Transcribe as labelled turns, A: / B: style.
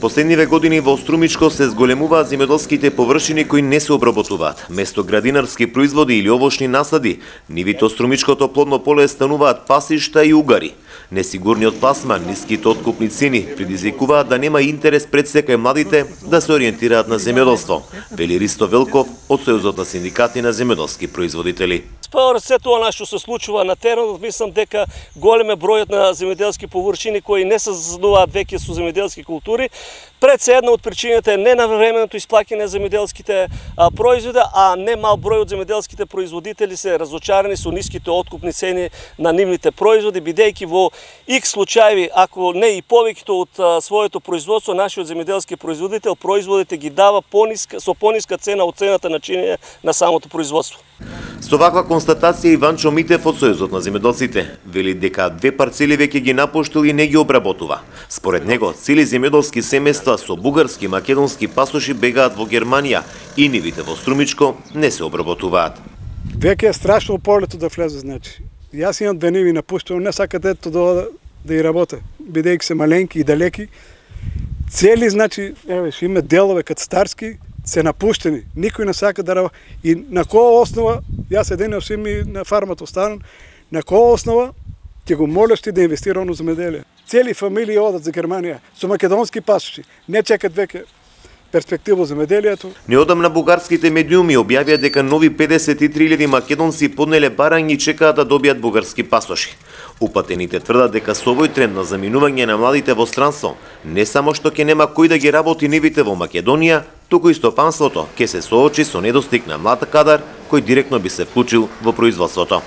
A: Последниве години во Струмичко се зголемуваат земјоделските површини кои не се обработуваат. Место градинарски производи или овошни насади, нивите од Струмичкото плодно поле стануваат пасишта и угари. Несигурниот пласман, ниските откупни цени предизвикуваат да нема интерес пред секај младите да се ориентираат на земјоделство, вели Ристо Велков од Сојузот на синдикати на земјоделски производители.
B: Според се тоа што се случува на теренот, мислам дека голем е бројот на земјоделски површини кои не се засадуваат веќе со земјоделски култури. Пред се една од причините не навременото исплаќање на земјоделските производи, а не мал број од земјоделските производители се разочарани со ниските откупни цени на нивните производи, бидејќи во X случаи, ако не и повеќето од своето производство, нашиот земјоделски производител производите ги дава со пониска цена од цената на чинење на самото производство.
A: Со ваква констатација Иванчо Митев од Сојузот на земјоделците вели дека 2 парцели веќе ги напуштил и не ги обработува. Според него, цели земјоделски семејства со бугарски и македонски пасоши бегаат во Германија и нивите во Струмичко не се обработуваат.
C: Веќе е страшно полето да влезе, значи. Јас имам 2 ниви напуштено, не сакат ето да и работа, бидејќи се маленки и далеки. Цели, значи, еве, што има делове кацтарски, се напуштени, никој не сака да работи. И на која основа, јас еден од ми на фармата останам, на која основа ќе го молиш ти да инвестира во земјоделие. Цели фамилии одат за Германија со македонски пасоши, не чекат веќе перспектива за земјоделието.
A: Неодамна бугарските медиуми објавија дека нови 53.000 македонци поднеле барања и чекаат да добијат бугарски пасоши. Упатените тврдат дека со овој тренд на заминување на младите во странство, не само што ќе нема кој да ги работи нивите во Македонија, туку и стопанството ќе се соочи со недостиг на млад кадар кој директно би се вклучил во производството.